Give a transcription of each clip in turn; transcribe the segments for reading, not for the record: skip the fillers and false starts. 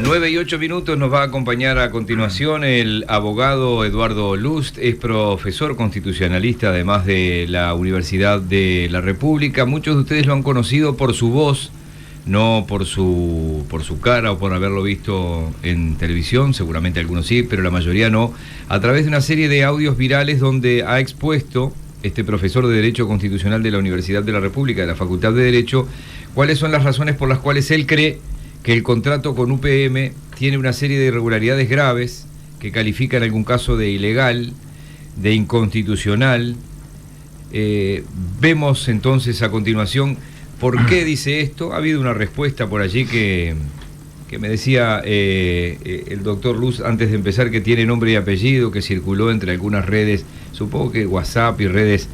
9:08 nos va a acompañar a continuación el abogado Eduardo Lust, es profesor constitucionalista además de la Universidad de la República. Muchos de ustedes lo han conocido por su voz, no por su cara o por haberlo visto en televisión, seguramente algunos sí, pero la mayoría no, a través de una serie de audios virales donde ha expuesto este profesor de Derecho Constitucional de la Universidad de la República, de la Facultad de Derecho, cuáles son las razones por las cuales él cree que el contrato con UPM tiene una serie de irregularidades graves que califica en algún caso de ilegal, de inconstitucional. Vemos entonces a continuación por qué dice esto. Ha habido una respuesta por allí que me decía el doctor Luz antes de empezar, que tiene nombre y apellido, que circuló entre algunas redes, supongo que WhatsApp y redes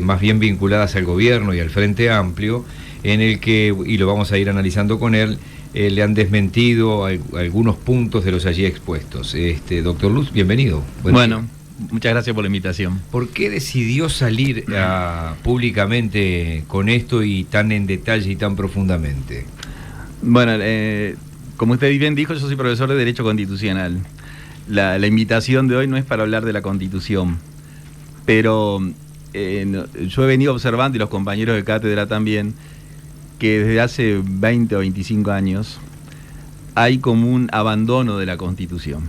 más bien vinculadas al gobierno y al Frente Amplio, en el que, y lo vamos a ir analizando con él, le han desmentido algunos puntos de los allí expuestos. Doctor Luz, bienvenido. Bueno, muchas gracias por la invitación. ¿Por qué decidió salir públicamente con esto y tan en detalle y tan profundamente? Bueno, como usted bien dijo, yo soy profesor de Derecho Constitucional. La invitación de hoy no es para hablar de la Constitución, pero yo he venido observando, y los compañeros de cátedra también, que desde hace 20 o 25 años hay como un abandono de la Constitución,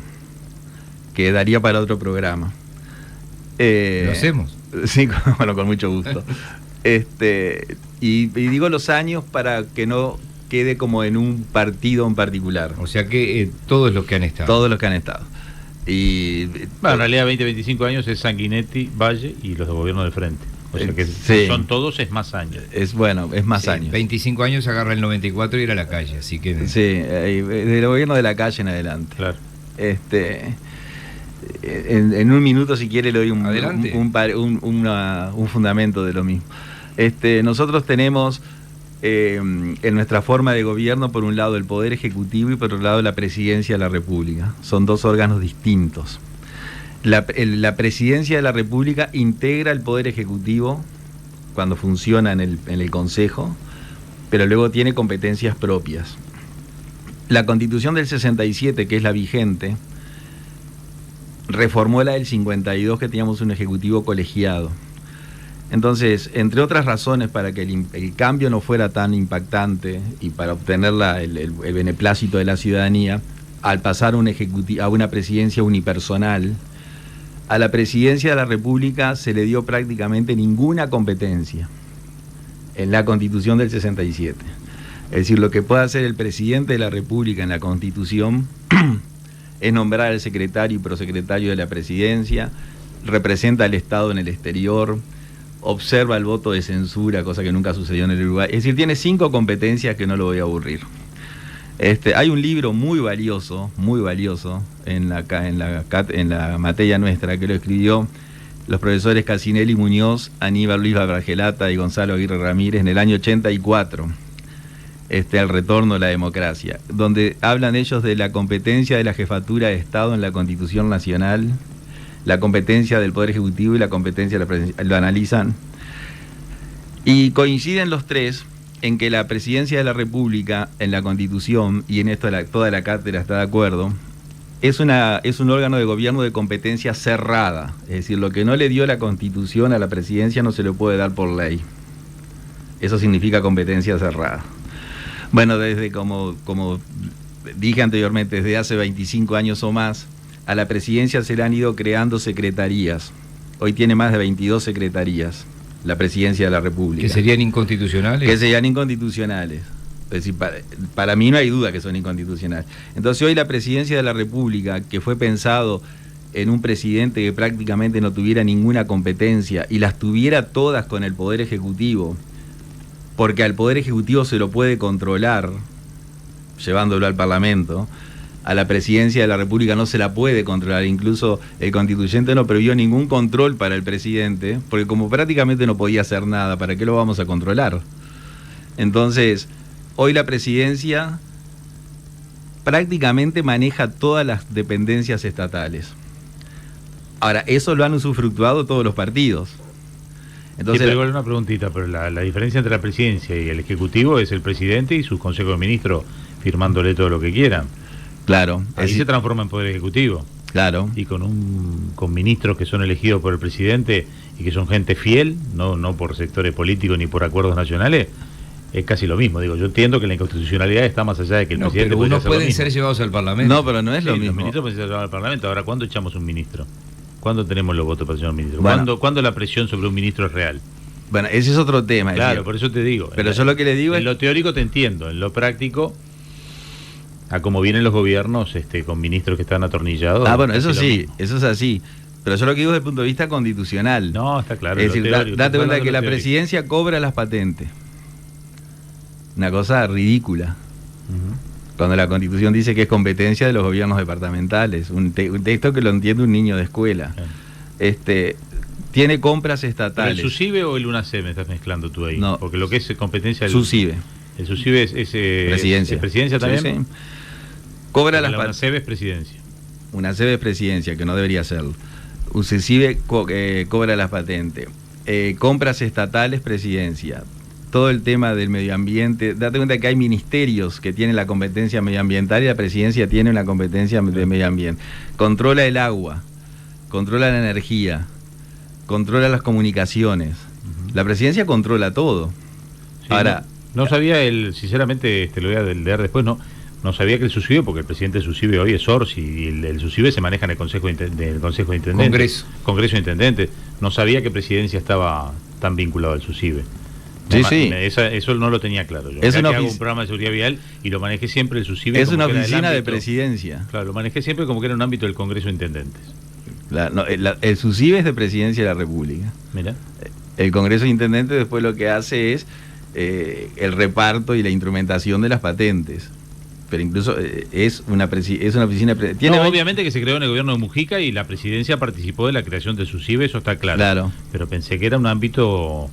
que daría para otro programa. ¿Lo hacemos? Sí, bueno, con mucho gusto. Y digo los años para que no quede como en un partido en particular. O sea que todos los que han estado. Todos los que han estado. Y bueno, en realidad 20-25 años es Sanguinetti, Valle y los de gobierno del Frente. O sea que sí, son todos, es más años. Es más sí, años. 25 años agarra el 94 y ir a la calle, así que... Sí, del gobierno de la calle en adelante. Claro. En un minuto, si quiere, le doy un fundamento de lo mismo. Nosotros tenemos en nuestra forma de gobierno, por un lado el Poder Ejecutivo y por otro lado la Presidencia de la República. Son dos órganos distintos. La Presidencia de la República integra el Poder Ejecutivo cuando funciona en el Consejo, pero luego tiene competencias propias. La Constitución del 67, que es la vigente, reformó la del 52, que teníamos un Ejecutivo colegiado. Entonces, entre otras razones, para que el cambio no fuera tan impactante y para obtener el beneplácito de la ciudadanía, al pasar a una presidencia unipersonal, a la Presidencia de la República se le dio prácticamente ninguna competencia en la Constitución del 67. Es decir, lo que puede hacer el presidente de la República en la Constitución es nombrar al secretario y prosecretario de la Presidencia, representa al Estado en el exterior, observa el voto de censura, cosa que nunca sucedió en el Uruguay. Es decir, tiene 5 competencias que no lo voy a aburrir. Hay un libro muy valioso en la materia nuestra, que lo escribió los profesores Casinelli Muñoz, Aníbal Luis Bargelata y Gonzalo Aguirre Ramírez en el año 84, El retorno a la democracia, donde hablan ellos de la competencia de la jefatura de Estado en la Constitución Nacional, la competencia del Poder Ejecutivo y la competencia de la Presidencia. Lo analizan y coinciden los tres en que la Presidencia de la República en la Constitución, y en esto toda la cátedra está de acuerdo, es un órgano de gobierno de competencia cerrada. Es decir, lo que no le dio la Constitución a la Presidencia no se le puede dar por ley. Eso significa competencia cerrada. Bueno, desde como dije anteriormente, desde hace 25 años o más, a la Presidencia se le han ido creando secretarías. Hoy tiene más de 22 secretarías la Presidencia de la República. ¿Que serían inconstitucionales? Que serían inconstitucionales. Es decir, para mí no hay duda que son inconstitucionales. Entonces hoy la Presidencia de la República, que fue pensado en un presidente que prácticamente no tuviera ninguna competencia y las tuviera todas con el Poder Ejecutivo, porque al Poder Ejecutivo se lo puede controlar, llevándolo al Parlamento, a la Presidencia de la República no se la puede controlar. Incluso el constituyente no previó ningún control para el presidente, porque como prácticamente no podía hacer nada, ¿para qué lo vamos a controlar? Entonces, hoy la Presidencia prácticamente maneja todas las dependencias estatales. Ahora, eso lo han usufructuado todos los partidos. Entonces, sí, pero igual una preguntita, pero la diferencia entre la Presidencia y el Ejecutivo es el presidente y sus consejos de ministros firmándole todo lo que quieran. Claro. Ahí se transforma en poder ejecutivo. Claro. Y con ministros que son elegidos por el presidente y que son gente fiel, no por sectores políticos ni por acuerdos nacionales, es casi lo mismo. Digo, yo entiendo que la inconstitucionalidad está más allá de que el presidente... Pero unos pueden ser llevados al Parlamento. No, pero no es lo mismo. Los ministros pueden ser llevados al Parlamento. Ahora, ¿cuándo echamos un ministro? ¿Cuándo tenemos los votos para echar un ministro? Bueno. ¿Cuándo la presión sobre un ministro es real? Bueno, ese es otro tema. Claro, decir, por eso te digo. Pero yo lo que le digo en es... lo teórico te entiendo, en lo práctico, a cómo vienen los gobiernos con ministros que están atornillados. Ah, bueno, eso sí, eso es así. Pero yo lo que digo desde el punto de vista constitucional. No, está claro. Es decir, date cuenta que la presidencia cobra las patentes. Una cosa ridícula. Cuando la Constitución dice que es competencia de los gobiernos departamentales. Un texto que lo entiende un niño de escuela. Tiene compras estatales. ¿El SUSIBE o el UNACE me estás mezclando tú ahí? No. Porque lo que es competencia del SUSIBE. El SUSIBE es presidencia. ¿Es presidencia también? Sí, sí. Cobra las patentes. UNACE es presidencia. UNACE es presidencia, que no debería serlo. UCESIBE cobra las patentes. Compras estatales, presidencia. Todo el tema del medio ambiente. Date cuenta que hay ministerios que tienen la competencia medioambiental y la presidencia tiene una competencia de medio ambiente. Controla el agua, controla la energía, controla las comunicaciones. La presidencia controla todo. Sí, ahora... No sabía, sinceramente, lo voy a leer después, no sabía que el SUSIBE, porque el presidente del SUSIBE hoy es Orsi, y el SUSIBE se maneja en el Consejo de Intendentes. Congreso de Intendentes. No sabía que presidencia estaba tan vinculado al SUSIBE. Sí. Eso no lo tenía claro yo. Es hago un programa de seguridad vial y lo manejé siempre el SUSIBE. Es una oficina de presidencia. Claro, lo manejé siempre como que era un ámbito del Congreso de Intendentes. El SUSIBE es de Presidencia de la República. Mira. El Congreso de Intendentes después lo que hace es el reparto y la instrumentación de las patentes. Pero incluso es una oficina... Obviamente que se creó en el gobierno de Mujica y la presidencia participó de la creación del SUSIBE, eso está claro. Claro. Pero pensé que era un ámbito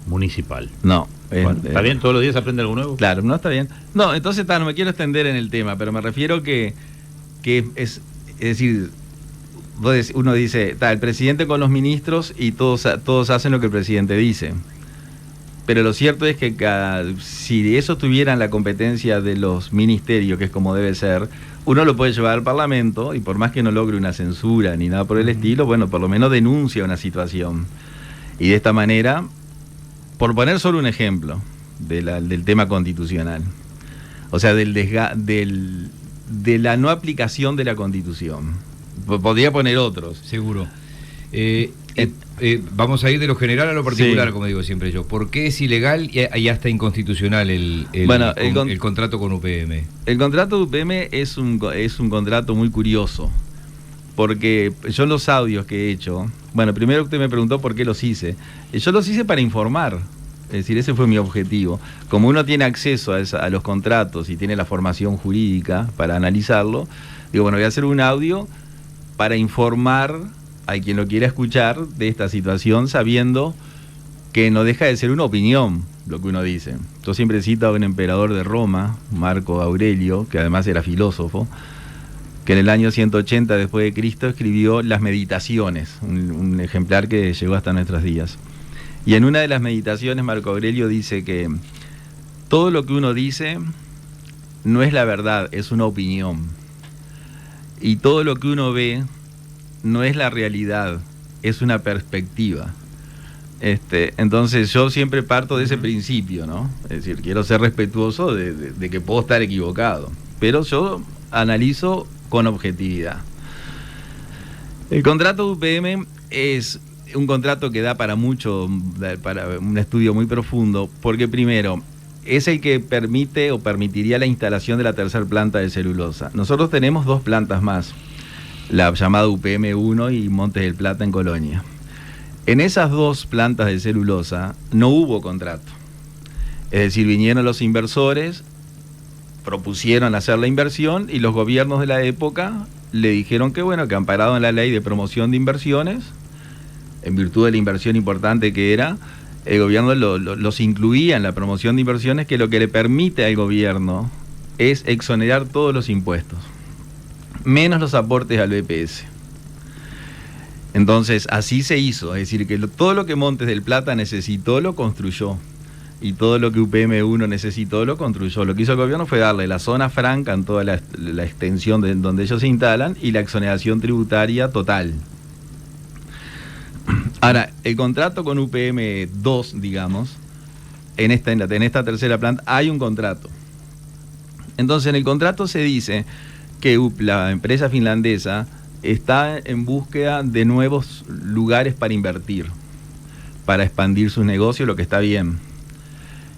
municipal. No. ¿Está bien? ¿Todos los días aprende algo nuevo? Claro, no está bien. No, entonces no me quiero extender en el tema, pero me refiero que es decir, uno dice, el presidente con los ministros y todos hacen lo que el presidente dice. Pero lo cierto es que si eso tuviera la competencia de los ministerios, que es como debe ser, uno lo puede llevar al Parlamento y por más que no logre una censura ni nada por el estilo, bueno, por lo menos denuncia una situación. Y de esta manera, por poner solo un ejemplo del tema constitucional, o sea, de la no aplicación de la Constitución. Podría poner otros. Seguro. Vamos a ir de lo general a lo particular, sí. Como digo siempre yo. ¿Por qué es ilegal y hasta inconstitucional el contrato con UPM? El contrato de UPM es un contrato muy curioso, porque yo los audios que he hecho, bueno, primero usted me preguntó por qué los hice. Yo los hice para informar, es decir, ese fue mi objetivo. Como uno tiene acceso a los contratos y tiene la formación jurídica para analizarlo, digo, bueno, voy a hacer un audio para informar a quien lo quiera escuchar de esta situación, sabiendo que no deja de ser una opinión lo que uno dice. Yo siempre cito a un emperador de Roma, Marco Aurelio, que además era filósofo, que en el año 180 después de Cristo escribió Las Meditaciones, un ejemplar que llegó hasta nuestros días. Y en una de las meditaciones Marco Aurelio dice que todo lo que uno dice no es la verdad, es una opinión. Y todo lo que uno ve no es la realidad, es una perspectiva. Entonces yo siempre parto de ese principio, ¿no? Es decir, quiero ser respetuoso de que puedo estar equivocado, pero yo analizo con objetividad. El contrato de UPM es un contrato que da para mucho, para un estudio muy profundo, porque primero, es el que permite o permitiría la instalación de la tercera planta de celulosa. Nosotros tenemos 2 plantas más, la llamada UPM 1 y Montes del Plata en Colonia. En esas 2 plantas de celulosa no hubo contrato. Es decir, vinieron los inversores, propusieron hacer la inversión y los gobiernos de la época le dijeron que bueno, que amparado en la ley de promoción de inversiones, en virtud de la inversión importante que era, el gobierno los incluía en la promoción de inversiones, que lo que le permite al gobierno es exonerar todos los impuestos, menos los aportes al BPS. Entonces, así se hizo, es decir, que todo lo que Montes del Plata necesitó lo construyó. y todo lo que UPM1 necesitó lo construyó. Lo que hizo el gobierno fue darle la zona franca en toda la extensión de donde ellos se instalan y la exoneración tributaria total. Ahora, el contrato con UPM2, digamos, en esta tercera planta hay un contrato. Entonces, en el contrato se dice que la empresa finlandesa está en búsqueda de nuevos lugares para invertir, para expandir sus negocios, lo que está bien.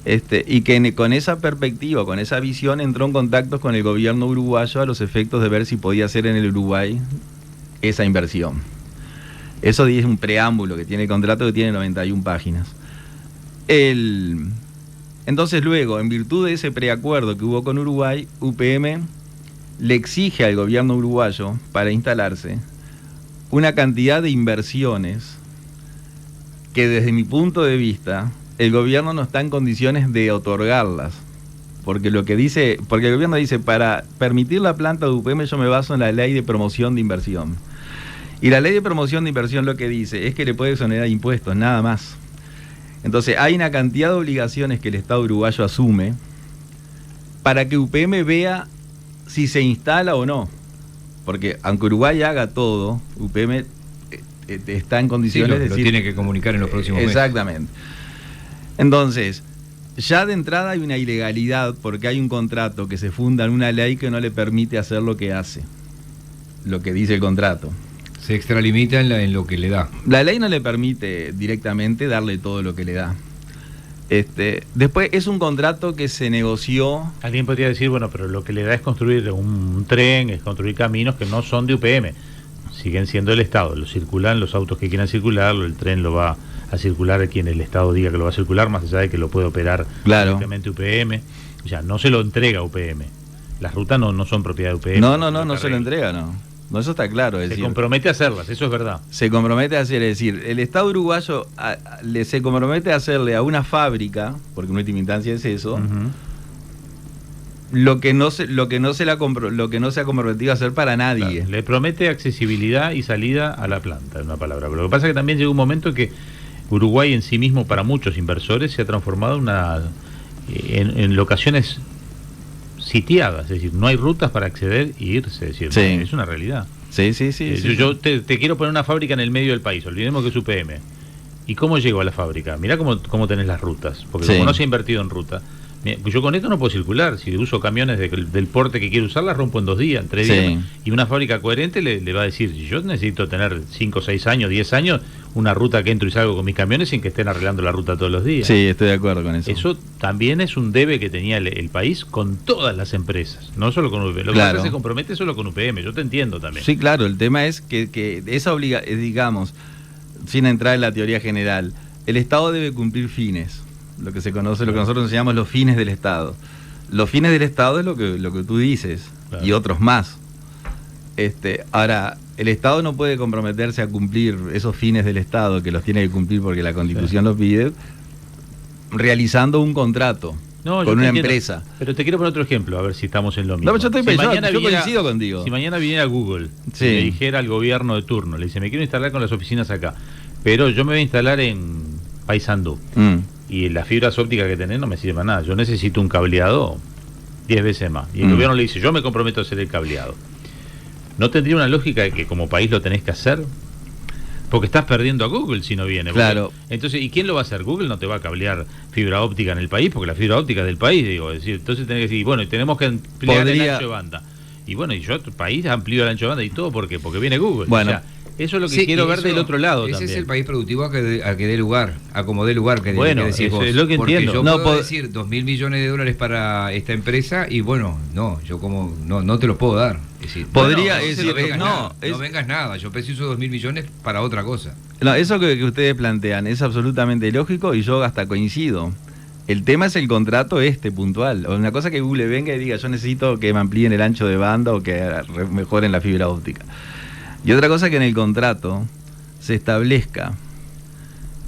Y que con esa perspectiva, con esa visión, entró en contacto con el gobierno uruguayo a los efectos de ver si podía hacer en el Uruguay esa inversión. Eso es un preámbulo que tiene el contrato, que tiene 91 páginas. Entonces luego, en virtud de ese preacuerdo que hubo con Uruguay, UPM le exige al gobierno uruguayo, para instalarse, una cantidad de inversiones que desde mi punto de vista el gobierno no está en condiciones de otorgarlas, porque el gobierno dice, para permitir la planta de UPM yo me baso en la ley de promoción de inversión, y la ley de promoción de inversión lo que dice es que le puede exonerar impuestos, nada más. Entonces hay una cantidad de obligaciones que el Estado uruguayo asume para que UPM vea si se instala o no, porque aunque Uruguay haga todo, UPM está en condiciones de decir... Lo tiene que comunicar en los próximos meses. Exactamente. Entonces, ya de entrada hay una ilegalidad porque hay un contrato que se funda en una ley que no le permite hacer lo que hace, lo que dice el contrato. Se extralimita en lo que le da. La ley no le permite directamente darle todo lo que le da. Después es un contrato que se negoció. Alguien podría decir, bueno, pero lo que le da es construir un tren, es construir caminos que no son de UPM. Siguen siendo del Estado, lo circulan los autos que quieran circularlo, el tren lo va a circular quien el Estado diga que lo va a circular, más allá de que lo puede operar directamente UPM. O sea, no se lo entrega UPM. Las rutas no son propiedad de UPM. No se lo entrega, no. No, eso está claro. Se compromete a hacerlas, eso es verdad. Se compromete a hacer, es decir, el Estado uruguayo se compromete a hacerle a una fábrica, porque en última instancia es eso, lo que no se ha comprometido a hacer para nadie. Claro, le promete accesibilidad y salida a la planta, en una palabra. Pero lo que pasa es que también llega un momento en que Uruguay en sí mismo, para muchos inversores, se ha transformado en locaciones sitiadas, es decir, no hay rutas para acceder y irse, es decir, sí. Es una realidad. Sí. Yo te quiero poner una fábrica en el medio del país, olvidemos que es UPM. ¿Y cómo llego a la fábrica? Mirá cómo tenés las rutas, porque como no se ha invertido en ruta, yo con esto no puedo circular. Si uso camiones del porte que quiero usar, las rompo en 2 días, en 3 días. Y una fábrica coherente le va a decir, yo necesito tener 5, 6 años, 10 años, una ruta que entro y salgo con mis camiones sin que estén arreglando la ruta todos los días. Sí, estoy de acuerdo con eso. Eso también es un debe que tenía el país con todas las empresas, no solo con UPM. Lo que se compromete solo con UPM, yo te entiendo también. Sí, claro, el tema es que esa digamos, sin entrar en la teoría general, el Estado debe cumplir fines. Lo que nosotros llamamos los fines del Estado. Los fines del Estado es lo que tú dices, claro. Y otros más. Ahora, el Estado no puede comprometerse a cumplir esos fines del Estado, que los tiene que cumplir porque la Constitución los pide, realizando un contrato con una empresa. Pero te quiero poner otro ejemplo, a ver si estamos en lo mismo. No, yo coincido contigo. Si mañana viniera Google, y le dijera al gobierno de turno, le dice, me quiero instalar con las oficinas acá, pero yo me voy a instalar en Paysandú. Y las fibras ópticas que tenés no me sirven para nada. Yo necesito un cableado 10 veces más. Y el gobierno le dice, yo me comprometo a hacer el cableado. ¿No tendría una lógica de que como país lo tenés que hacer? Porque estás perdiendo a Google si no viene. Claro. Entonces, ¿y quién lo va a hacer? Google no te va a cablear fibra óptica en el país, porque la fibra óptica es del país, digo. Es decir, entonces tenés que decir, bueno, y tenemos que ampliar el ancho de banda. Y bueno, y yo, el país amplío el ancho de banda y todo, ¿por qué? Porque viene Google. Bueno. O sea, eso es lo que quiero ver del otro lado también. Ese es el país productivo a que dé lugar, a como dé lugar, que decís vos. Es lo que porque entiendo. Yo puedo decir 2.000 millones de dólares para esta empresa y bueno, yo como no te lo puedo dar. Es decir, no vengas nada, yo preciso 2.000 millones para otra cosa. No, eso que ustedes plantean es absolutamente lógico y yo hasta coincido. El tema es el contrato puntual. Una cosa que Google venga y diga, yo necesito que me amplíen el ancho de banda o que mejoren la fibra óptica. Y otra cosa que en el contrato se establezca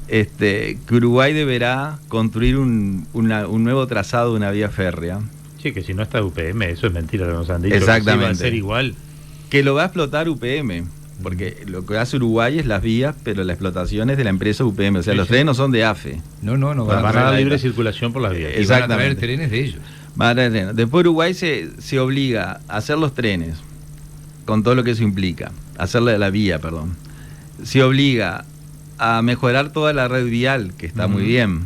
que Uruguay deberá construir un nuevo trazado de una vía férrea. Sí, que si no está UPM, eso es mentira lo que nos han dicho. Exactamente. Que va a ser igual. Que lo va a explotar UPM. porque lo que hace Uruguay es las vías, pero la explotación es de la empresa UPM, o sea, los trenes no son de AFE. No van a dar libre circulación por las vías. Exactamente. Van a traer trenes de ellos. Van a traer trenes. Después Uruguay se obliga a hacer los trenes, con todo lo que eso implica, hacerle la vía, perdón. Se obliga a mejorar toda la red vial, que está muy bien,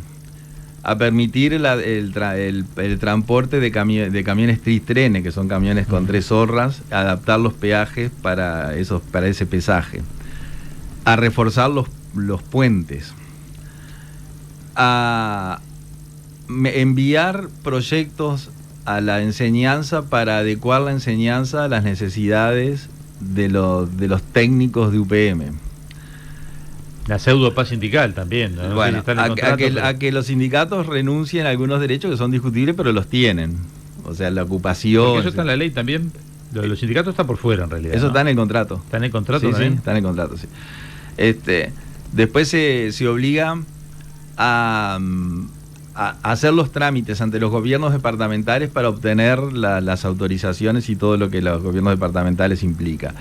a permitir el transporte de camiones trenes, que son camiones con 3 horras, adaptar los peajes para ese pesaje, a reforzar los puentes, a enviar proyectos a la enseñanza para adecuar la enseñanza a las necesidades de los técnicos de UPM. La pseudo paz sindical también, ¿no? Bueno, No sé si está en el a que los sindicatos renuncien a algunos derechos que son discutibles, pero los tienen. O sea, la ocupación... Porque eso está en la ley también. Los sindicatos está por fuera, en realidad. Eso está en el contrato. ¿Está en el contrato sí, también? Sí, está en el contrato, sí. Después se obliga a hacer los trámites ante los gobiernos departamentales para obtener las autorizaciones y todo lo que los gobiernos departamentales implica.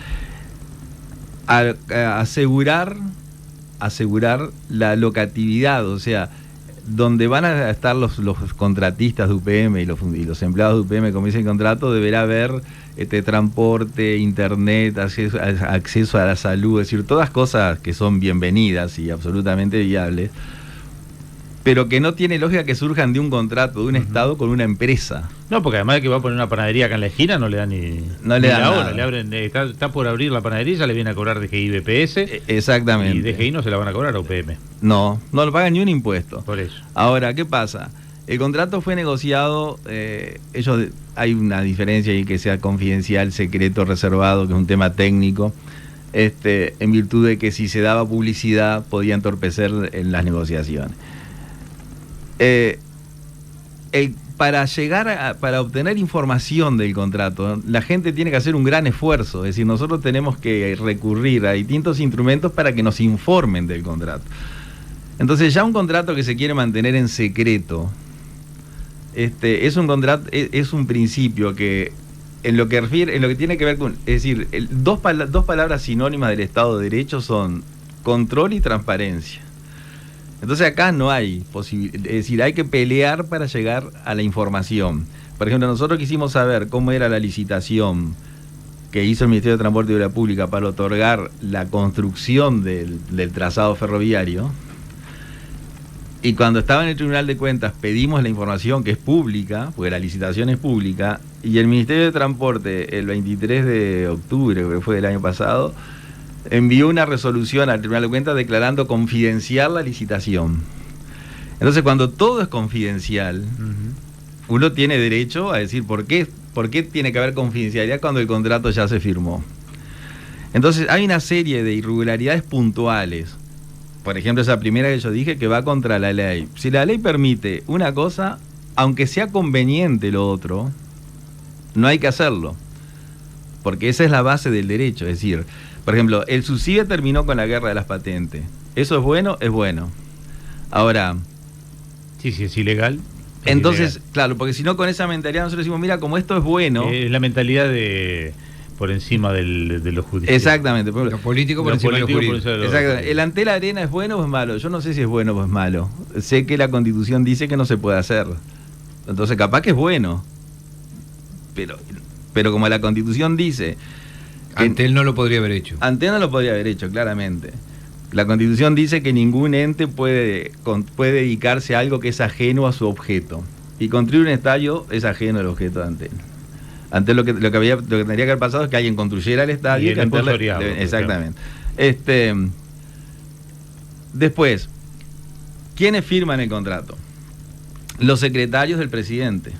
Asegurar la locatividad, o sea, donde van a estar los contratistas de UPM y los empleados de UPM, como dice el contrato, deberá haber transporte, internet, acceso a la salud, es decir, todas cosas que son bienvenidas y absolutamente viables, pero que no tiene lógica que surjan de un contrato de un Estado con una empresa. No, porque además de que va a poner una panadería acá en la esquina, no le dan ni la hora. Le abren, está por abrir la panadería, ya le viene a cobrar DGI BPS. Exactamente. Y DGI no se la van a cobrar a UPM. No le pagan ni un impuesto. Por eso. Ahora, ¿qué pasa? El contrato fue negociado, hay una diferencia ahí que sea confidencial, secreto, reservado, que es un tema técnico, en virtud de que si se daba publicidad podía entorpecer en las negociaciones. Para obtener información del contrato, la gente tiene que hacer un gran esfuerzo, es decir, nosotros tenemos que recurrir a distintos instrumentos para que nos informen del contrato. Entonces, ya un contrato que se quiere mantener en secreto, es un contrato, es un principio que en lo que tiene que ver con, es decir, dos palabras sinónimas del Estado de Derecho son control y transparencia. Entonces acá no hay posibilidad, es decir, hay que pelear para llegar a la información. Por ejemplo, nosotros quisimos saber cómo era la licitación que hizo el Ministerio de Transporte y Obras Públicas para otorgar la construcción del trazado ferroviario. Y cuando estaba en el Tribunal de Cuentas pedimos la información que es pública, porque la licitación es pública, y el Ministerio de Transporte el 23 de octubre, que fue del año pasado, envió una resolución al Tribunal de Cuentas declarando confidencial la licitación. Entonces, cuando todo es confidencial, uno tiene derecho a decir por qué tiene que haber confidencialidad cuando el contrato ya se firmó. Entonces, hay una serie de irregularidades puntuales. Por ejemplo, esa primera que yo dije, que va contra la ley. Si la ley permite una cosa, aunque sea conveniente lo otro, no hay que hacerlo, porque esa es la base del derecho. Es decir, por ejemplo, el SUSIBE terminó con la guerra de las patentes. ¿Eso es bueno? Es bueno. Ahora... Sí, es ilegal. Entonces, ilegal. Claro, porque si no, con esa mentalidad nosotros decimos, mira, como esto es bueno... Es la mentalidad de por encima de los judiciales. Exactamente. Lo político por encima de lo jurídico. Exactamente. ¿El ante la arena es bueno o es malo? Yo no sé si es bueno o es malo. Sé que la Constitución dice que no se puede hacer. Entonces, capaz que es bueno. Pero como la Constitución dice... Antel no lo podría haber hecho. Antel no lo podría haber hecho, claramente. La Constitución dice que ningún ente puede dedicarse a algo que es ajeno a su objeto. Y construir un estadio es ajeno al objeto de Antel. Antel lo que tendría que haber pasado es que alguien construyera el estadio. Y el sponsoriado. Exactamente. Después, ¿quiénes firman el contrato? Los secretarios del presidente.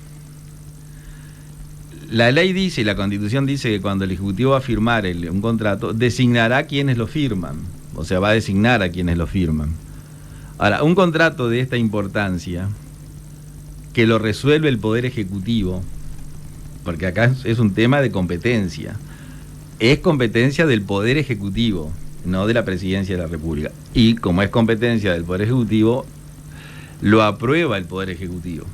La ley dice y la Constitución dice que cuando el Ejecutivo va a firmar un contrato, designará quienes lo firman. O sea, va a designar a quienes lo firman. Ahora, un contrato de esta importancia, que lo resuelve el Poder Ejecutivo, porque acá es un tema de competencia, es competencia del Poder Ejecutivo, no de la Presidencia de la República. Y como es competencia del Poder Ejecutivo, lo aprueba el Poder Ejecutivo.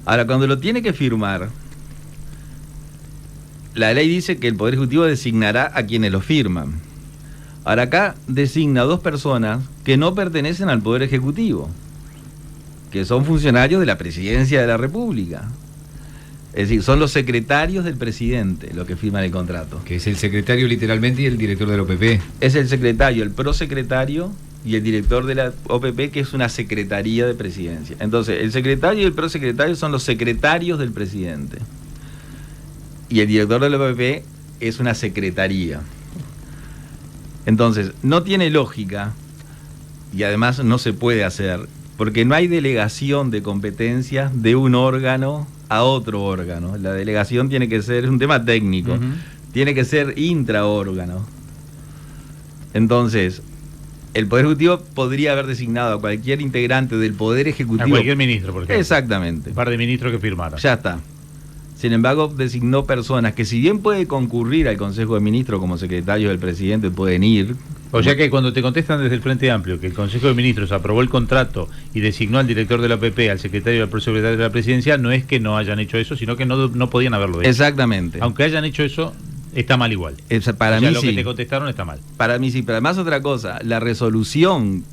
Ahora, cuando lo tiene que firmar... la ley dice que el Poder Ejecutivo designará a quienes lo firman. Ahora acá designa 2 personas que no pertenecen al Poder Ejecutivo, que son funcionarios de la Presidencia de la República. Es decir, son los secretarios del presidente los que firman el contrato. Que es el secretario literalmente y el director del OPP. Es el secretario, el prosecretario y el director de la OPP, que es una secretaría de presidencia. Entonces, el secretario y el prosecretario son los secretarios del presidente. Y el director de la OPP es una secretaría. Entonces, no tiene lógica y además no se puede hacer, porque no hay delegación de competencias de un órgano a otro órgano. La delegación tiene que ser, es un tema técnico, tiene que ser intraórgano. Entonces, el Poder Ejecutivo podría haber designado a cualquier integrante del Poder Ejecutivo. A cualquier ministro, por ejemplo. Exactamente. Un par de ministros que firmaron. Ya está. Sin embargo, designó personas que, si bien puede concurrir al Consejo de Ministros como secretarios del presidente, pueden ir. O sea que cuando te contestan desde el Frente Amplio que el Consejo de Ministros aprobó el contrato y designó al director de la APP, al secretario y al prosecretario de la Presidencia, no es que no hayan hecho eso, sino que no podían haberlo hecho. Exactamente. Aunque hayan hecho eso, está mal igual. Para mí lo sí. que te contestaron está mal. Para mí sí, pero además otra cosa, la resolución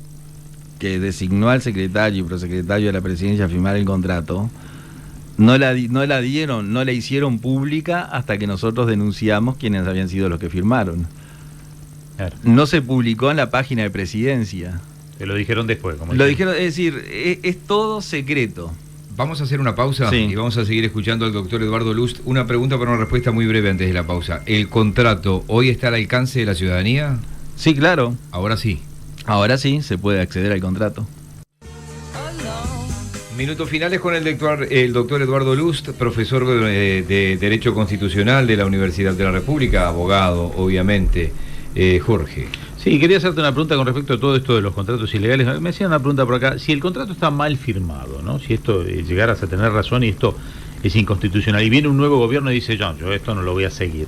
que designó al secretario y prosecretario de la Presidencia a firmar el contrato, no la hicieron pública hasta que nosotros denunciamos quiénes habían sido los que firmaron. Claro. No se publicó en la página de Presidencia. Te lo dijeron después. Lo dijeron, es decir, es todo secreto. Vamos a hacer una pausa y vamos a seguir escuchando al doctor Eduardo Lust. Una pregunta para una respuesta muy breve antes de la pausa. ¿El contrato hoy está al alcance de la ciudadanía? Sí, claro. Ahora sí. Ahora sí se puede acceder al contrato. Minutos finales con el doctor Eduardo Lust, profesor de Derecho Constitucional de la Universidad de la República, abogado, obviamente. Jorge. Sí, quería hacerte una pregunta con respecto a todo esto de los contratos ilegales. Me hacían una pregunta por acá. Si el contrato está mal firmado, ¿no? Si esto llegaras a tener razón y esto es inconstitucional, y viene un nuevo gobierno y dice, yo esto no lo voy a seguir,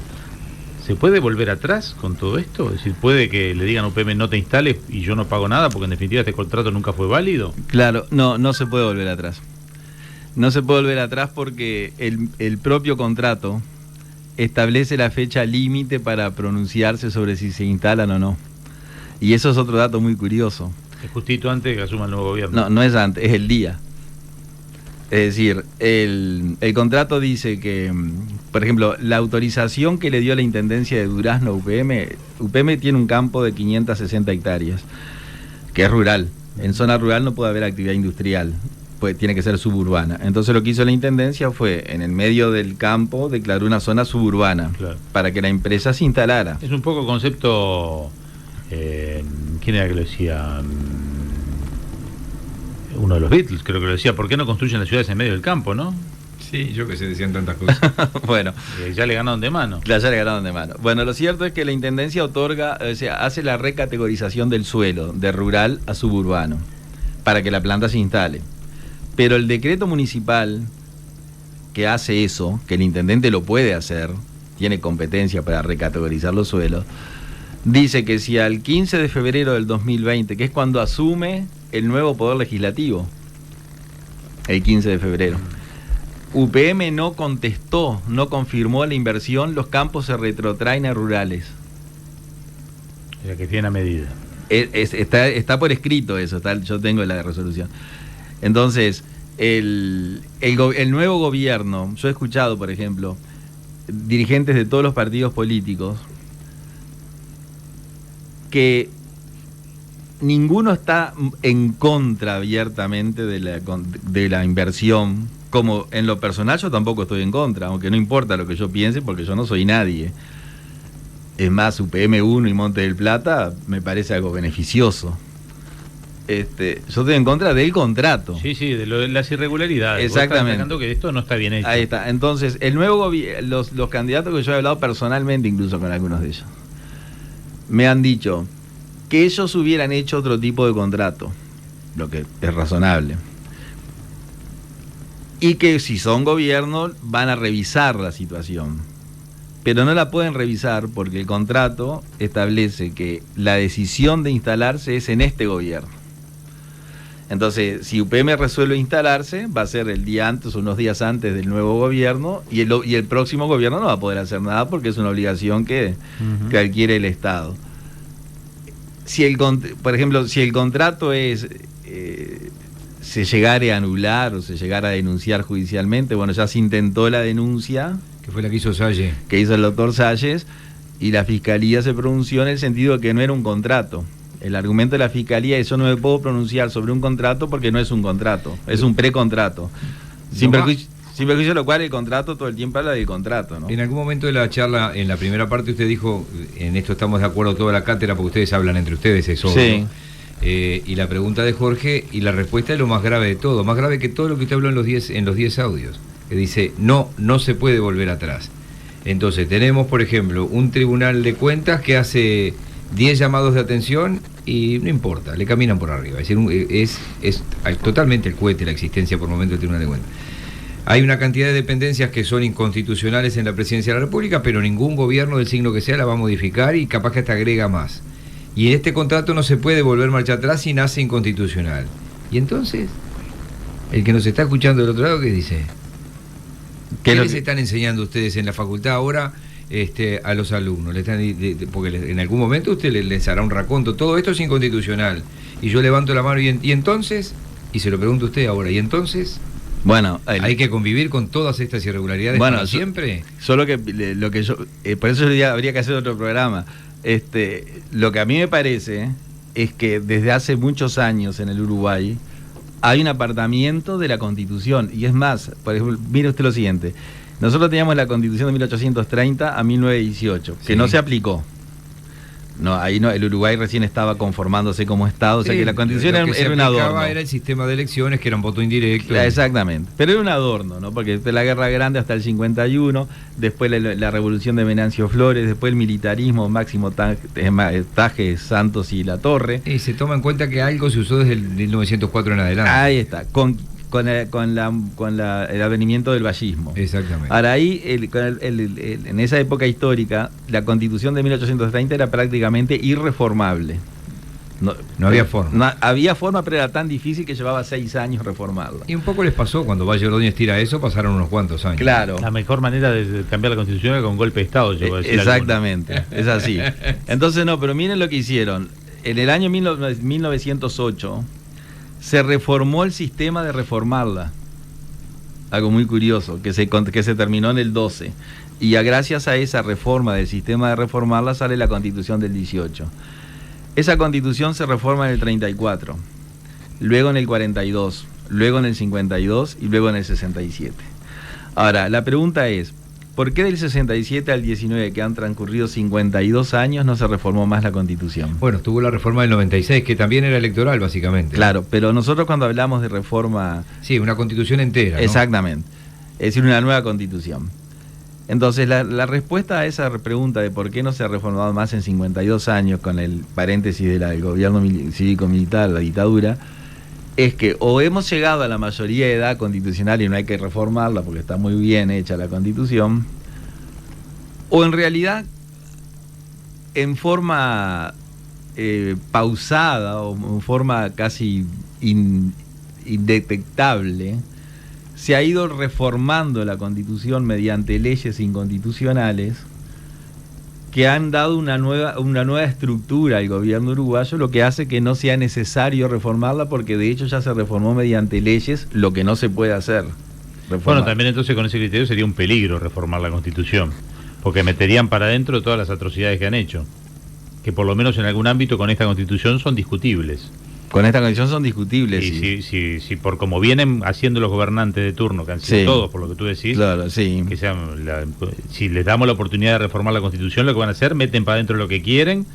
¿se puede volver atrás con todo esto? Es decir, ¿puede que le digan a UPM no te instales y yo no pago nada porque en definitiva este contrato nunca fue válido? Claro, no se puede volver atrás. No se puede volver atrás porque el propio contrato establece la fecha límite para pronunciarse sobre si se instalan o no. Y eso es otro dato muy curioso. Es justito antes de que asuma el nuevo gobierno. No es antes, es el día. Es decir, el contrato dice que, por ejemplo, la autorización que le dio la Intendencia de Durazno a UPM tiene un campo de 560 hectáreas, que es rural. En zona rural no puede haber actividad industrial, pues tiene que ser suburbana. Entonces lo que hizo la Intendencia fue, en el medio del campo, declaró una zona suburbana, claro, para que la empresa se instalara. Es un poco concepto, ¿quién era que lo decía? Uno de los Beatles, creo que lo decía, ¿por qué no construyen las ciudades en medio del campo, no? Sí, yo que sé, decían tantas cosas. Bueno. Ya le ganaron de mano. Claro, ya le ganaron de mano. Bueno, lo cierto es que la Intendencia hace la recategorización del suelo, de rural a suburbano, para que la planta se instale. Pero el decreto municipal que hace eso, que el intendente lo puede hacer, tiene competencia para recategorizar los suelos, dice que si al 15 de febrero del 2020, que es cuando asume el nuevo Poder Legislativo, el 15 de febrero, UPM no contestó, no confirmó la inversión, los campos se retrotraen a rurales. O sea que tiene a medida. Está por escrito eso, yo tengo la resolución. Entonces, el nuevo gobierno, yo he escuchado, por ejemplo, dirigentes de todos los partidos políticos, que ninguno está en contra abiertamente de la inversión, como en lo personal yo tampoco estoy en contra, aunque no importa lo que yo piense porque yo no soy nadie. Es más, UPM1 y Monte del Plata me parece algo beneficioso. Yo estoy en contra del contrato. Sí, de las irregularidades. Exactamente. Vos estás que esto no está bien hecho. Ahí está. Entonces, el nuevo gobierno, los candidatos que yo he hablado personalmente, incluso con algunos de ellos, me han dicho que ellos hubieran hecho otro tipo de contrato, lo que es razonable, y que si son gobierno van a revisar la situación, pero no la pueden revisar porque el contrato establece que la decisión de instalarse es en este gobierno. Entonces, si UPM resuelve instalarse, va a ser el día antes o unos días antes del nuevo gobierno, y el próximo gobierno no va a poder hacer nada porque es una obligación que adquiere el Estado. Por ejemplo, si el contrato se llegara a anular o se llegara a denunciar judicialmente, bueno, ya se intentó la denuncia. Que fue la que hizo Salles. Que hizo el doctor Salles, y la Fiscalía se pronunció en el sentido de que no era un contrato. El argumento de la Fiscalía es: yo no me puedo pronunciar sobre un contrato porque no es un contrato, es un precontrato. Sin perjuicio de lo cual el contrato todo el tiempo habla del contrato, ¿no? En algún momento de la charla, en la primera parte, usted dijo: en esto estamos de acuerdo toda la cátedra, porque ustedes hablan entre ustedes, eso. Sí. Y la pregunta de Jorge, y la respuesta es lo más grave de todo, más grave que todo lo que usted habló en los 10 audios, que dice: no se puede volver atrás. Entonces tenemos, por ejemplo, un tribunal de cuentas que hace 10 llamados de atención y no importa, le caminan por arriba. Es decir, es totalmente el cohete la existencia por momento del tribunal de cuentas. Hay una cantidad de dependencias que son inconstitucionales en la Presidencia de la República, pero ningún gobierno del signo que sea la va a modificar, y capaz que hasta agrega más. Y en este contrato no se puede volver marcha atrás si nace inconstitucional. Y entonces, el que nos está escuchando del otro lado, ¿qué dice? ¿Qué les están enseñando ustedes en la facultad ahora a los alumnos? Porque en algún momento usted les hará un raconto. Todo esto es inconstitucional. Y yo levanto la mano y entonces, y se lo pregunto a usted ahora, ¿y entonces? Bueno, hay que convivir con todas estas irregularidades para siempre. Solo que por eso habría que hacer otro programa. Lo que a mí me parece es que desde hace muchos años en el Uruguay hay un apartamiento de la Constitución. Y es más, por ejemplo, mire usted lo siguiente: nosotros teníamos la Constitución de 1830 a 1918, que no se aplicó. No, ahí no, el Uruguay recién estaba conformándose como Estado, o sea que la Constitución era un adorno. Era el sistema de elecciones, que era un voto indirecto. Exactamente, pero era un adorno, ¿no? Porque después la Guerra Grande hasta el 51, después la Revolución de Venancio Flores, después el militarismo, Máximo Tajes, Santos y Latorre. Y se toma en cuenta que algo se usó desde el 1904 en adelante. Ahí está, con el advenimiento del vallismo. Exactamente. Ahora ahí, en esa época histórica, la Constitución de 1830 era prácticamente irreformable. No había forma. Había forma, pero era tan difícil que llevaba 6 años reformarla. Y un poco les pasó cuando Valle Ordóñez tira eso, pasaron unos cuantos años. Claro. La mejor manera de cambiar la Constitución era con golpe de Estado, yo voy a decir. Exactamente, es así. Entonces pero miren lo que hicieron. En el año 1908 se reformó el sistema de reformarla. Algo muy curioso, que se terminó en el 12. Y gracias a esa reforma del sistema de reformarla sale la Constitución del 18. Esa Constitución se reforma en el 34, luego en el 42, luego en el 52 y luego en el 67. Ahora, la pregunta es: ¿por qué del 67 al 19, que han transcurrido 52 años, no se reformó más la Constitución? Bueno, estuvo la reforma del 96, que también era electoral, básicamente. Claro, pero nosotros cuando hablamos de reforma... Sí, una Constitución entera, ¿no? Exactamente. Es decir, una nueva Constitución. Entonces, la respuesta a esa pregunta de por qué no se ha reformado más en 52 años, con el paréntesis del gobierno cívico-militar, la dictadura, es que o hemos llegado a la mayoría de edad constitucional y no hay que reformarla porque está muy bien hecha la Constitución, o en realidad en forma pausada o en forma casi indetectable se ha ido reformando la Constitución mediante leyes inconstitucionales que han dado una nueva estructura al gobierno uruguayo, lo que hace que no sea necesario reformarla, porque de hecho ya se reformó mediante leyes lo que no se puede hacer. Bueno, también entonces con ese criterio sería un peligro reformar la Constitución, porque meterían para adentro todas las atrocidades que han hecho, que por lo menos en algún ámbito con esta Constitución son discutibles. Con esta condición son discutibles. Y si por como vienen haciendo los gobernantes de turno, que han sido todos, por lo que tú decís, claro, sí, que si les damos la oportunidad de reformar la Constitución, lo que van a hacer, meten para adentro lo que quieren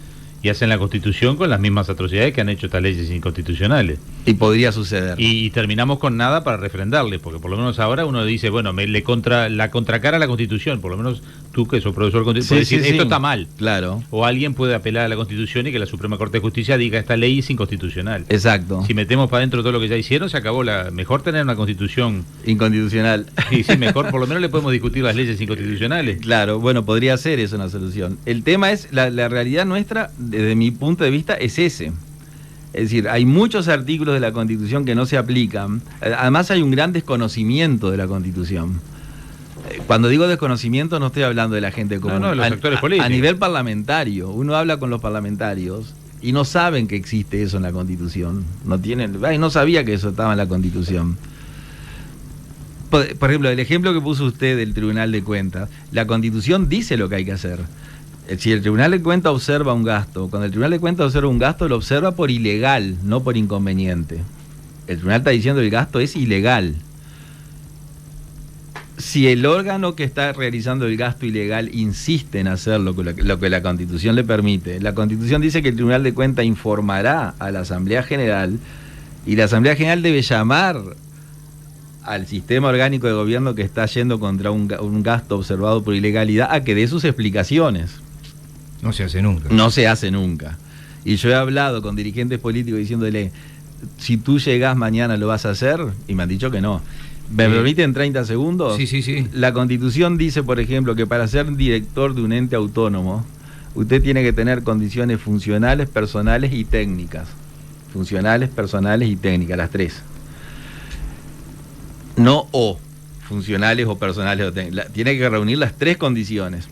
y hacen la Constitución con las mismas atrocidades que han hecho estas leyes inconstitucionales. Y podría suceder. Y terminamos con nada para refrendarle, porque por lo menos ahora uno dice, bueno, la contracara a la Constitución, por lo menos tú que sos profesor constitucional, puedes decir, esto está mal. Claro. O alguien puede apelar a la Constitución y que la Suprema Corte de Justicia diga, esta ley es inconstitucional. Exacto. Si metemos para adentro todo lo que ya hicieron, se acabó mejor tener una Constitución inconstitucional. Sí, mejor, por lo menos le podemos discutir las leyes inconstitucionales. Claro, bueno, podría ser eso una solución. El tema es, la realidad nuestra, desde mi punto de vista, es ese. Es decir, hay muchos artículos de la Constitución que no se aplican. Además hay un gran desconocimiento de la Constitución. Cuando digo desconocimiento no estoy hablando de la gente común. No, los actores políticos. A nivel parlamentario, uno habla con los parlamentarios y no saben que existe eso en la Constitución. No sabía que eso estaba en la Constitución. Por ejemplo, el ejemplo que puso usted del Tribunal de Cuentas, la Constitución dice lo que hay que hacer. Si el Tribunal de Cuentas observa un gasto, cuando el Tribunal de Cuentas observa un gasto, lo observa por ilegal, no por inconveniente. El Tribunal está diciendo que el gasto es ilegal. Si el órgano que está realizando el gasto ilegal insiste en hacer lo que la Constitución le permite, la Constitución dice que el Tribunal de Cuentas informará a la Asamblea General y la Asamblea General debe llamar al sistema orgánico de gobierno que está yendo contra un gasto observado por ilegalidad a que dé sus explicaciones. No se hace nunca. No se hace nunca. Y yo he hablado con dirigentes políticos diciéndole, si tú llegás mañana lo vas a hacer, y me han dicho que no. ¿Me permiten 30 segundos? Sí. La Constitución dice, por ejemplo, que para ser director de un ente autónomo, usted tiene que tener condiciones funcionales, personales y técnicas. Funcionales, personales y técnicas, las tres. No funcionales o personales o técnicas. Tiene que reunir las tres condiciones.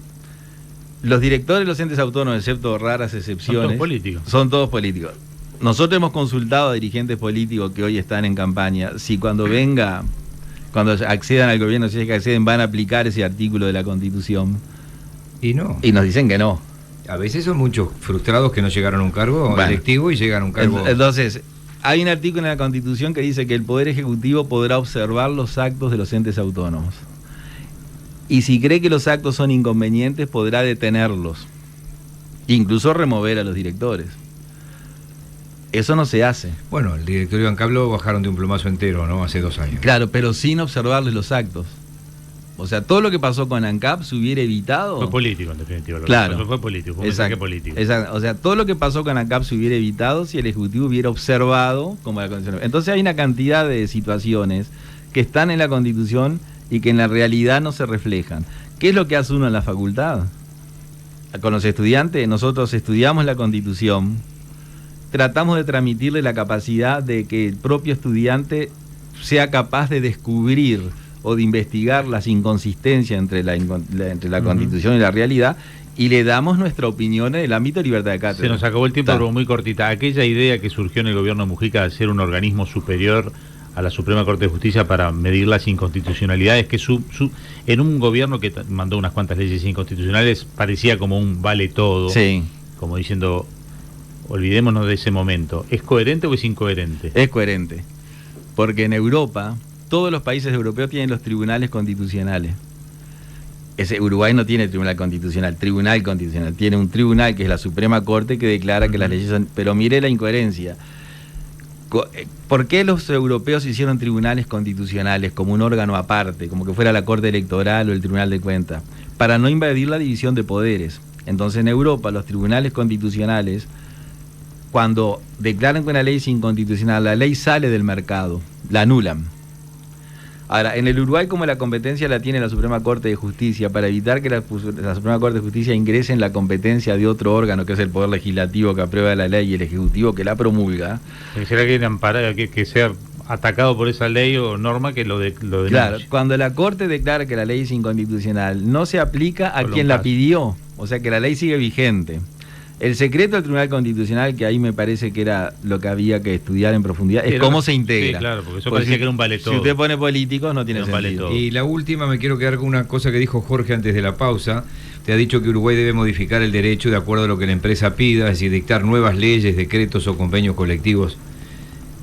Los directores de los entes autónomos, excepto raras excepciones, son todos políticos. Nosotros hemos consultado a dirigentes políticos que hoy están en campaña, si cuando accedan al gobierno, si es que acceden, van a aplicar ese artículo de la Constitución. Y no. Y nos dicen que no. A veces son muchos frustrados que no llegaron a un cargo electivo y llegan a un cargo... Entonces, hay un artículo en la Constitución que dice que el Poder Ejecutivo podrá observar los actos de los entes autónomos. Y si cree que los actos son inconvenientes, podrá detenerlos. Incluso remover a los directores. Eso no se hace. Bueno, el directorio de Ancap bajaron de un plumazo entero, ¿no? Hace 2 años. Claro, pero sin observarles los actos. O sea, todo lo que pasó con ANCAP se hubiera evitado... Fue político, en definitiva. Claro. Fue político, fue un mensaje político. Exacto. O sea, todo lo que pasó con ANCAP se hubiera evitado si el Ejecutivo hubiera observado como la Constitución. Entonces hay una cantidad de situaciones que están en la Constitución y que en la realidad no se reflejan. ¿Qué es lo que hace uno en la facultad? Con los estudiantes, nosotros estudiamos la Constitución, tratamos de transmitirle la capacidad de que el propio estudiante sea capaz de descubrir o de investigar las inconsistencias entre la Constitución y la realidad, y le damos nuestra opinión en el ámbito de libertad de cátedra. Se nos acabó el tiempo, pero muy cortita. Aquella idea que surgió en el gobierno de Mujica de ser un organismo superior a la Suprema Corte de Justicia para medir las inconstitucionalidades, que en un gobierno que mandó unas cuantas leyes inconstitucionales parecía como un vale todo, sí, como diciendo, olvidémonos de ese momento. ¿Es coherente o es incoherente? Es coherente, porque en Europa, todos los países europeos tienen los tribunales constitucionales. Uruguay no tiene tribunal constitucional, tiene un tribunal que es la Suprema Corte que declara que las leyes son... Pero mire la incoherencia. ¿Por qué los europeos hicieron tribunales constitucionales como un órgano aparte, como que fuera la Corte Electoral o el Tribunal de Cuentas? Para no invadir la división de poderes. Entonces en Europa los tribunales constitucionales, cuando declaran que una ley es inconstitucional, la ley sale del mercado, la anulan. Ahora, en el Uruguay, como la competencia la tiene la Suprema Corte de Justicia, para evitar que la Suprema Corte de Justicia ingrese en la competencia de otro órgano, que es el Poder Legislativo que aprueba la ley y el Ejecutivo que la promulga. ¿Será que sea atacado por esa ley o norma que lo denuncie? Claro, cuando la Corte declara que la ley es inconstitucional, no se aplica a quien la pidió, o sea que la ley sigue vigente. El secreto del Tribunal Constitucional, que ahí me parece que era lo que había que estudiar en profundidad, es cómo se integra. Sí, claro, porque eso parecía que era un vale todo. Si usted pone políticos, no tiene sentido. Y la última, me quiero quedar con una cosa que dijo Jorge antes de la pausa. Te ha dicho que Uruguay debe modificar el derecho de acuerdo a lo que la empresa pida, es decir, dictar nuevas leyes, decretos o convenios colectivos.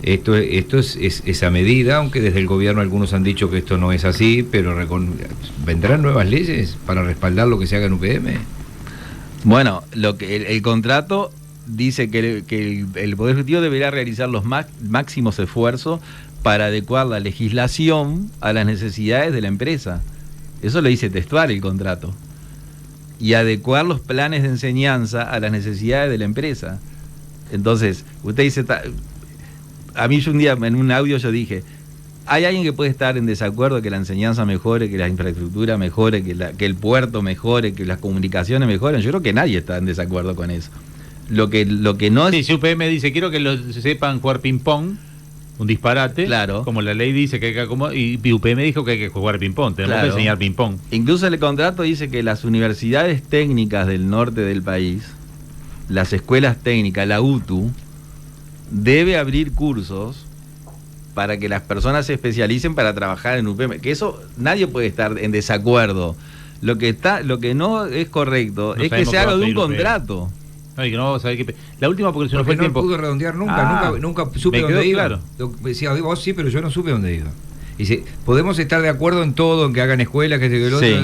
Esto es esa medida, aunque desde el gobierno algunos han dicho que esto no es así, pero ¿vendrán nuevas leyes para respaldar lo que se haga en UPM? Bueno, el contrato dice que el Poder Ejecutivo deberá realizar los máximos esfuerzos para adecuar la legislación a las necesidades de la empresa. Eso lo dice textual el contrato. Y adecuar los planes de enseñanza a las necesidades de la empresa. Entonces, usted dice... A mí un día en un audio yo dije... ¿Hay alguien que puede estar en desacuerdo que la enseñanza mejore, que la infraestructura mejore, que el puerto mejore, que las comunicaciones mejoren? Yo creo que nadie está en desacuerdo con eso. Lo que no es... Sí, si UPM dice, quiero que lo sepan jugar ping-pong, un disparate, claro, como la ley dice que hay que acomodar, y UPM dijo que hay que jugar ping-pong, tenemos que enseñar ping-pong. Incluso el contrato dice que las universidades técnicas del norte del país, las escuelas técnicas, la UTU, debe abrir cursos para que las personas se especialicen para trabajar en UPM, que eso nadie puede estar en desacuerdo. Lo que no es correcto es que se haga de un contrato. No, y que no vamos a ver qué... La última, porque se nos fue el tiempo. No pudo redondear nunca supe dónde iba. Claro. Decía, vos sí, pero yo no supe dónde iba. Dice, podemos estar de acuerdo en todo, en que hagan escuelas, que se sí,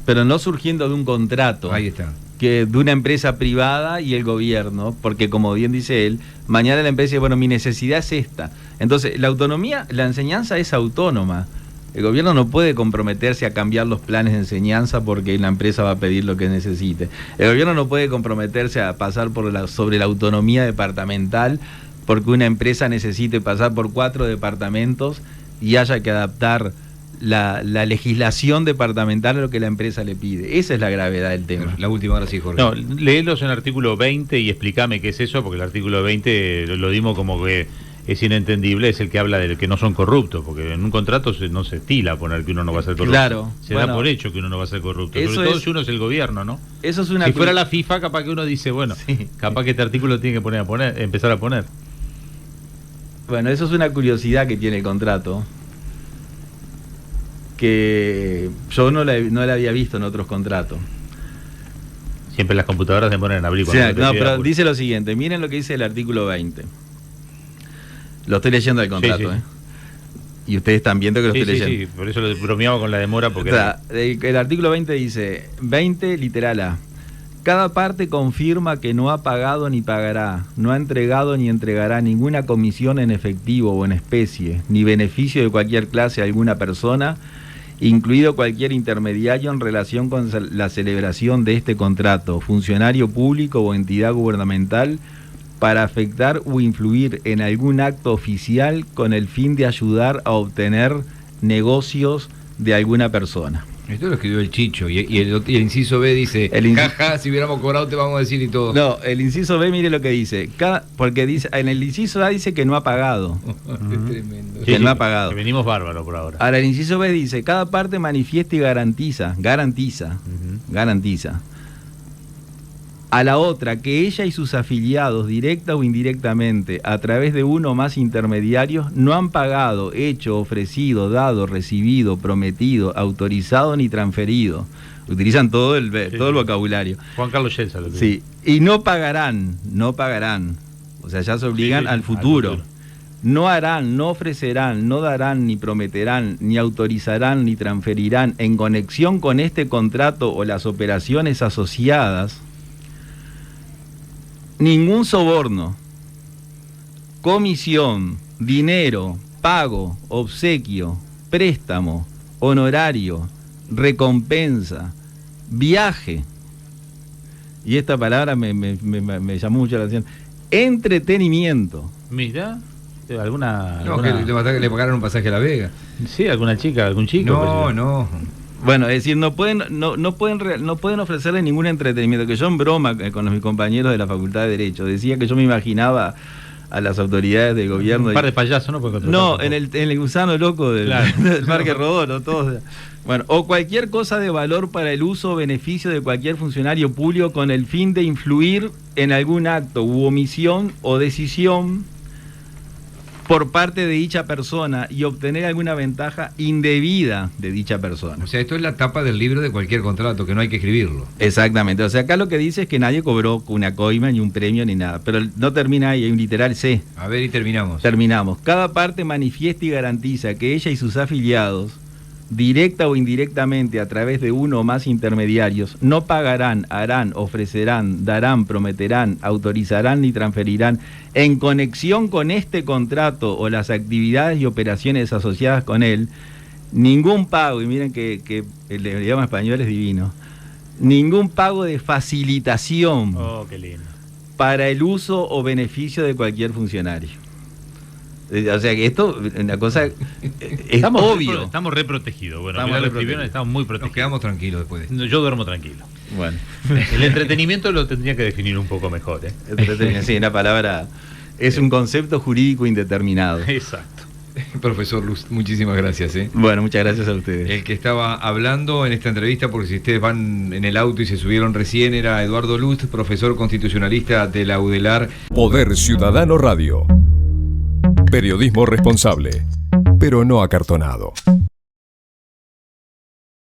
pero no surgiendo de un contrato. Ahí está. Que de una empresa privada y el gobierno, porque como bien dice él, mañana la empresa dice, bueno, mi necesidad es esta. Entonces, la autonomía, la enseñanza es autónoma. El gobierno no puede comprometerse a cambiar los planes de enseñanza porque la empresa va a pedir lo que necesite. El gobierno no puede comprometerse a pasar sobre la autonomía departamental porque una empresa necesite pasar por 4 departamentos y haya que adaptar la legislación departamental a lo que la empresa le pide. Esa es la gravedad del tema. La última, ahora sí, Jorge. No, léelos en el artículo 20 y explícame qué es eso, porque el artículo 20 lo dimos como que es inentendible, es el que habla de que no son corruptos, porque en un contrato no se estila poner que uno no va a ser corrupto. Claro. Se da por hecho que uno no va a ser corrupto. Sobre todo si uno es el gobierno, ¿no? Eso es una si fuera la FIFA, capaz que uno dice, bueno, sí, capaz que este artículo tiene que empezar a poner. Bueno, eso es una curiosidad que tiene el contrato, que yo no la había visto en otros contratos. Siempre las computadoras demoran en abrir. Pero dice lo siguiente, miren lo que dice el artículo 20. Lo estoy leyendo el contrato, sí. Y ustedes están viendo que lo estoy leyendo. Sí, por eso lo bromeaba con la demora. Porque el artículo 20 dice, 20, literal A. Cada parte confirma que no ha pagado ni pagará, no ha entregado ni entregará ninguna comisión en efectivo o en especie, ni beneficio de cualquier clase a alguna persona, incluido cualquier intermediario en relación con la celebración de este contrato, funcionario público o entidad gubernamental, para afectar o influir en algún acto oficial con el fin de ayudar a obtener negocios de alguna persona. Esto lo escribió el Chicho, y el inciso B dice, jaja, si hubiéramos cobrado te vamos a decir y todo. No, el inciso B, mire lo que dice, porque dice, en el inciso A dice que no ha pagado. Es tremendo. Que no ha pagado. Que venimos bárbaros por ahora. Ahora el inciso B dice, cada parte manifiesta y garantiza a la otra que ella y sus afiliados, directa o indirectamente, a través de uno o más intermediarios, no han pagado, hecho, ofrecido, dado, recibido, prometido, autorizado ni transferido. Utilizan todo el vocabulario. Juan Carlos Yelsa lo que sí, y no pagarán. O sea, ya se obligan al futuro. No harán, no ofrecerán, no darán, ni prometerán, ni autorizarán, ni transferirán, en conexión con este contrato o las operaciones asociadas, ningún soborno, comisión, dinero, pago, obsequio, préstamo, honorario, recompensa, viaje. Y esta palabra me llamó mucho la atención. Entretenimiento. Mira, alguna... que le pagaron un pasaje a La Vega. Sí, alguna chica, algún chico. No. Bueno, es decir, no pueden ofrecerle ningún entretenimiento. Que yo en broma con mis compañeros de la Facultad de Derecho decía que yo me imaginaba a las autoridades del gobierno. Un par de payasos, ¿no? No, en el gusano loco del Parque Rodó, ¿no? Todos. Bueno, o cualquier cosa de valor para el uso o beneficio de cualquier funcionario público con el fin de influir en algún acto u omisión o decisión por parte de dicha persona y obtener alguna ventaja indebida de dicha persona. O sea, esto es la tapa del libro de cualquier contrato, que no hay que escribirlo. Exactamente. O sea, acá lo que dice es que nadie cobró una coima, ni un premio, ni nada. Pero no termina ahí, hay un literal C. A ver, y terminamos. Cada parte manifiesta y garantiza que ella y sus afiliados, directa o indirectamente a través de uno o más intermediarios, no pagarán, harán, ofrecerán, darán, prometerán, autorizarán ni transferirán en conexión con este contrato o las actividades y operaciones asociadas con él, ningún pago, y miren que el idioma español es divino, ningún pago de facilitación qué lindo, para el uso o beneficio de cualquier funcionario. O sea que esto es una cosa estamos obvio. Estamos reprotegidos. Bueno, estamos muy protegidos. Nos quedamos tranquilos después. Yo duermo tranquilo. Bueno. El entretenimiento lo tendría que definir un poco mejor, ¿eh? Sí, una palabra, es un concepto jurídico indeterminado. Exacto. Profesor Lust, muchísimas gracias. Bueno, muchas gracias a ustedes. El que estaba hablando en esta entrevista, porque si ustedes van en el auto y se subieron recién, era Eduardo Lust, profesor constitucionalista de la UDELAR. Poder Ciudadano Radio. Periodismo responsable, pero no acartonado.